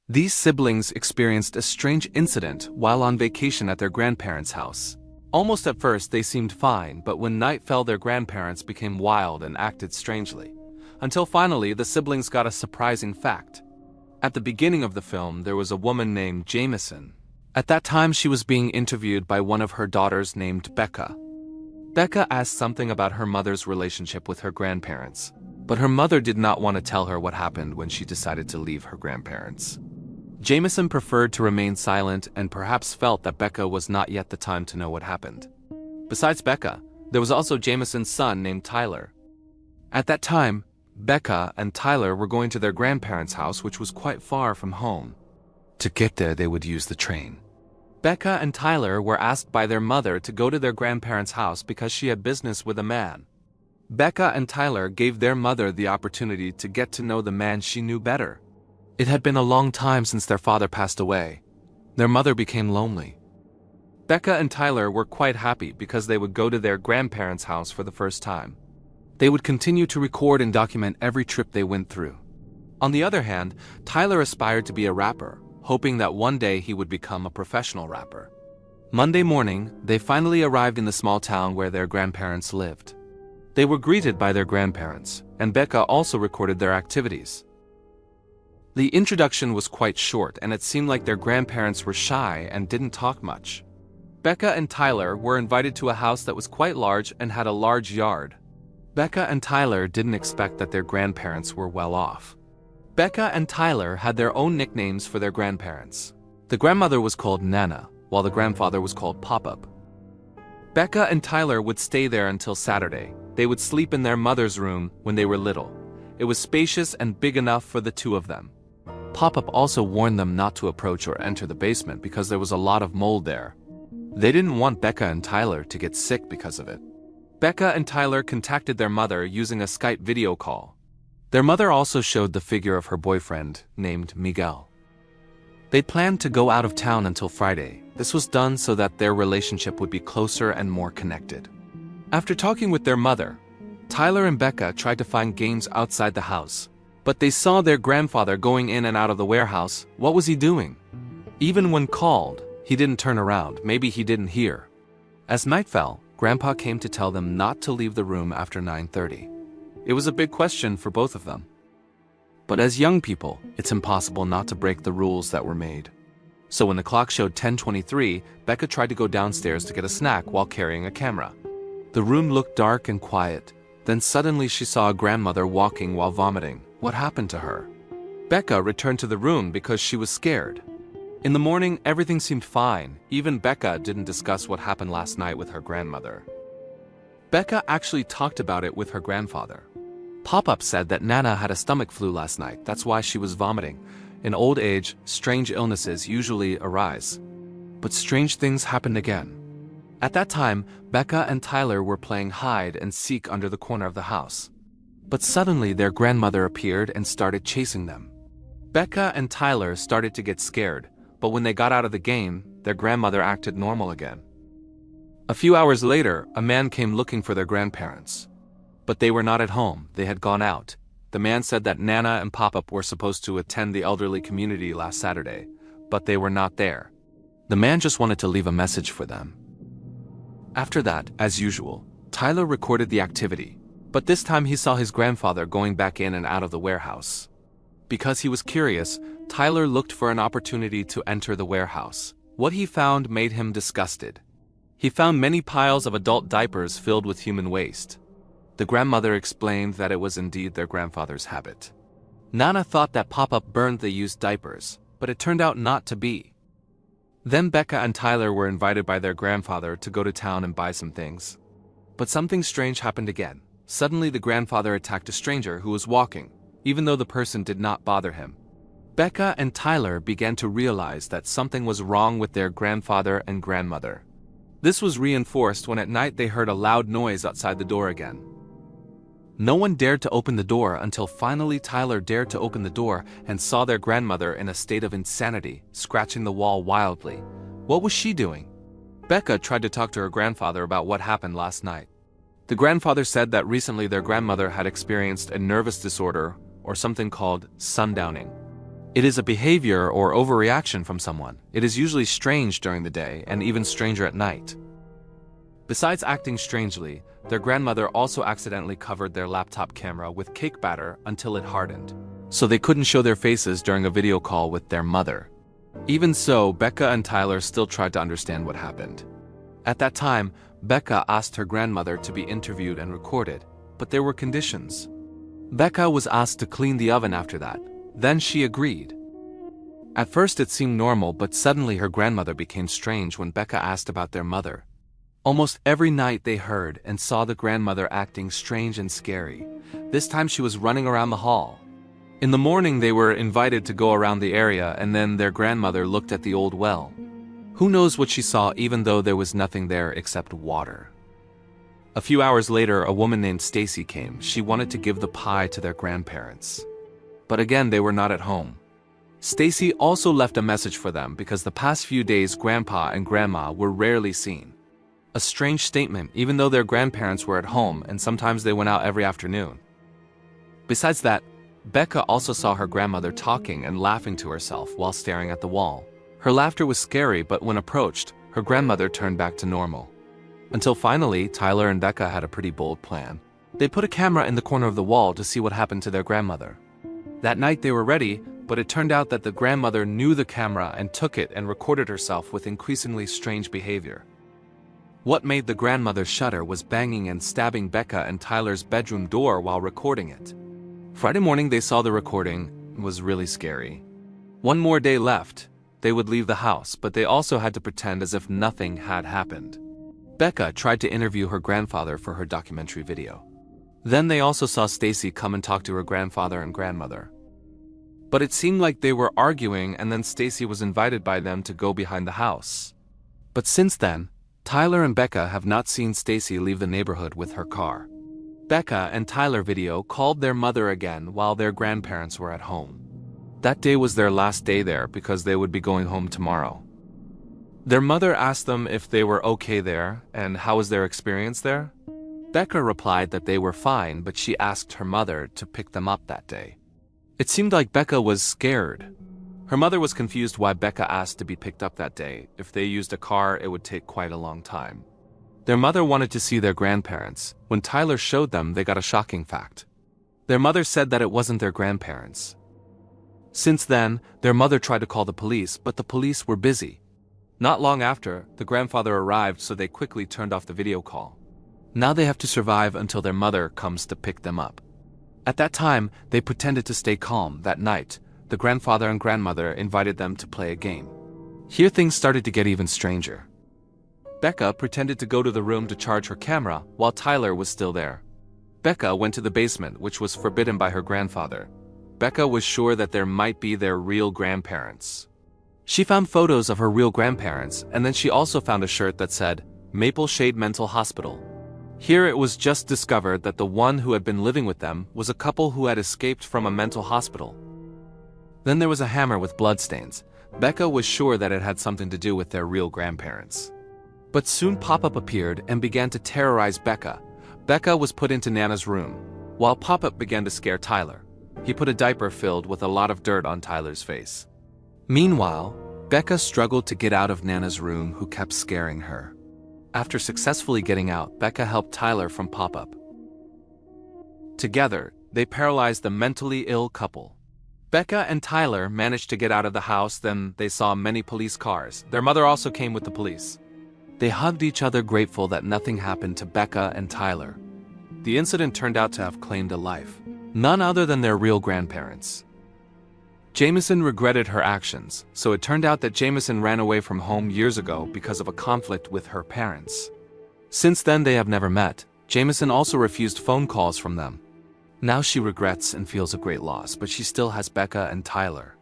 These siblings experienced a strange incident while on vacation at their grandparents' house. Almost at first they seemed fine, but when night fell their grandparents became wild and acted strangely. Until finally the siblings got a surprising fact. At the beginning of the film there was a woman named Jameson. At that time she was being interviewed by one of her daughters named Becca. Becca asked something about her mother's relationship with her grandparents, but her mother did not want to tell her what happened when she decided to leave her grandparents. Jameson preferred to remain silent and perhaps felt that Becca was not yet the time to know what happened. Besides Becca, there was also Jameson's son named Tyler. At that time, Becca and Tyler were going to their grandparents' house, which was quite far from home. To get there, they would use the train. Becca and Tyler were asked by their mother to go to their grandparents' house because she had business with a man. Becca and Tyler gave their mother the opportunity to get to know the man she knew better. It had been a long time since their father passed away. Their mother became lonely. Becca and Tyler were quite happy because they would go to their grandparents' house for the first time. They would continue to record and document every trip they went through. On the other hand, Tyler aspired to be a rapper, hoping that one day he would become a professional rapper. Monday morning, they finally arrived in the small town where their grandparents lived. They were greeted by their grandparents, and Becca also recorded their activities. The introduction was quite short, and it seemed like their grandparents were shy and didn't talk much. Becca and Tyler were invited to a house that was quite large and had a large yard. Becca and Tyler didn't expect that their grandparents were well off. Becca and Tyler had their own nicknames for their grandparents. The grandmother was called Nana, while the grandfather was called Pop-Up. Becca and Tyler would stay there until Saturday. They would sleep in their mother's room when they were little. It was spacious and big enough for the two of them. Pop-Up also warned them not to approach or enter the basement because there was a lot of mold there. They didn't want Becca and Tyler to get sick because of it. Becca and Tyler contacted their mother using a Skype video call. Their mother also showed the figure of her boyfriend, named Miguel. They planned to go out of town until Friday. This was done so that their relationship would be closer and more connected. After talking with their mother, Tyler and Becca tried to find games outside the house, but they saw their grandfather going in and out of the warehouse. What was he doing? Even when called, he didn't turn around. Maybe he didn't hear. As night fell, Grandpa came to tell them not to leave the room after 9:30. It was a big question for both of them. But as young people, it's impossible not to break the rules that were made. So when the clock showed 10:23, Becca tried to go downstairs to get a snack while carrying a camera. The room looked dark and quiet. Then suddenly she saw a grandmother walking while vomiting. What happened to her? Becca returned to the room because she was scared. In the morning, everything seemed fine. Even Becca didn't discuss what happened last night with her grandmother. Becca actually talked about it with her grandfather. Pop-Up said that Nana had a stomach flu last night. That's why she was vomiting. In old age, strange illnesses usually arise. But strange things happened again. At that time, Becca and Tyler were playing hide and seek under the corner of the house. But suddenly their grandmother appeared and started chasing them. Becca and Tyler started to get scared, but when they got out of the game, their grandmother acted normal again. A few hours later, a man came looking for their grandparents. But they were not at home. They had gone out. The man said that Nana and Pop-Up were supposed to attend the elderly community last Saturday, but they were not there. The man just wanted to leave a message for them. After that, as usual, Tyler recorded the activity, but this time he saw his grandfather going back in and out of the warehouse. Because he was curious, Tyler looked for an opportunity to enter the warehouse. What he found made him disgusted. He found many piles of adult diapers filled with human waste. The grandmother explained that it was indeed their grandfather's habit. Nana thought that Pop-Up burned the used diapers, but it turned out not to be. Then Becca and Tyler were invited by their grandfather to go to town and buy some things. But something strange happened again. Suddenly the grandfather attacked a stranger who was walking, even though the person did not bother him. Becca and Tyler began to realize that something was wrong with their grandfather and grandmother. This was reinforced when at night they heard a loud noise outside the door again. No one dared to open the door until finally Tyler dared to open the door and saw their grandmother in a state of insanity, scratching the wall wildly. What was she doing? Becca tried to talk to her grandfather about what happened last night. The grandfather said that recently their grandmother had experienced a nervous disorder or something called sundowning. It is a behavior or overreaction from someone. It is usually strange during the day and even stranger at night. Besides acting strangely, their grandmother also accidentally covered their laptop camera with cake batter until it hardened, so they couldn't show their faces during a video call with their mother. Even so, Becca and Tyler still tried to understand what happened. At that time, Becca asked her grandmother to be interviewed and recorded, but there were conditions. Becca was asked to clean the oven after that. Then she agreed. At first it seemed normal, but suddenly her grandmother became strange when Becca asked about their mother. Almost every night they heard and saw the grandmother acting strange and scary. This time she was running around the hall. In the morning they were invited to go around the area, and then their grandmother looked at the old well. Who knows what she saw, even though there was nothing there except water. A few hours later, a woman named Stacy came. She wanted to give the pie to their grandparents. But again, they were not at home. Stacy also left a message for them because the past few days Grandpa and Grandma were rarely seen. A strange statement, even though their grandparents were at home and sometimes they went out every afternoon. Besides that, Becca also saw her grandmother talking and laughing to herself while staring at the wall. Her laughter was scary, but when approached, her grandmother turned back to normal. Until finally, Tyler and Becca had a pretty bold plan. They put a camera in the corner of the wall to see what happened to their grandmother. That night they were ready, but it turned out that the grandmother knew the camera and took it and recorded herself with increasingly strange behavior. What made the grandmother shudder was banging and stabbing Becca and Tyler's bedroom door while recording it. Friday morning they saw the recording. It was really scary. One more day left. They would leave the house, but they also had to pretend as if nothing had happened. Becca tried to interview her grandfather for her documentary video. Then they also saw Stacy come and talk to her grandfather and grandmother. But it seemed like they were arguing, and then Stacy was invited by them to go behind the house. But since then, Tyler and Becca have not seen Stacy leave the neighborhood with her car. Becca and Tyler video called their mother again while their grandparents were at home. That day was their last day there because they would be going home tomorrow. Their mother asked them if they were okay there and how was their experience there. Becca replied that they were fine, but she asked her mother to pick them up that day. It seemed like Becca was scared. Her mother was confused why Becca asked to be picked up that day. If they used a car, it would take quite a long time. Their mother wanted to see their grandparents. When Tyler showed them, they got a shocking fact. Their mother said that it wasn't their grandparents. Since then, their mother tried to call the police, but the police were busy. Not long after, the grandfather arrived, so they quickly turned off the video call. Now they have to survive until their mother comes to pick them up. At that time, they pretended to stay calm. That night, the grandfather and grandmother invited them to play a game. Here things started to get even stranger. Becca pretended to go to the room to charge her camera while Tyler was still there. Becca went to the basement, which was forbidden by her grandfather. Becca was sure that there might be their real grandparents. She found photos of her real grandparents, and then she also found a shirt that said, Maple Shade Mental Hospital. Here it was just discovered that the one who had been living with them was a couple who had escaped from a mental hospital. Then there was a hammer with bloodstains. Becca was sure that it had something to do with their real grandparents. But soon Pop-Up appeared and began to terrorize Becca. Becca was put into Nana's room, while Pop-Up began to scare Tyler. He put a diaper filled with a lot of dirt on Tyler's face. Meanwhile, Becca struggled to get out of Nana's room, who kept scaring her. After successfully getting out, Becca helped Tyler from Pop-Up. Together, they paralyzed the mentally ill couple. Becca and Tyler managed to get out of the house. Then they saw many police cars. Their mother also came with the police. They hugged each other, grateful that nothing happened to Becca and Tyler. The incident turned out to have claimed a life, none other than their real grandparents. Jameson regretted her actions, so it turned out that Jameson ran away from home years ago because of a conflict with her parents. Since then, they have never met. Jameson also refused phone calls from them. Now she regrets and feels a great loss, but she still has Becca and Tyler.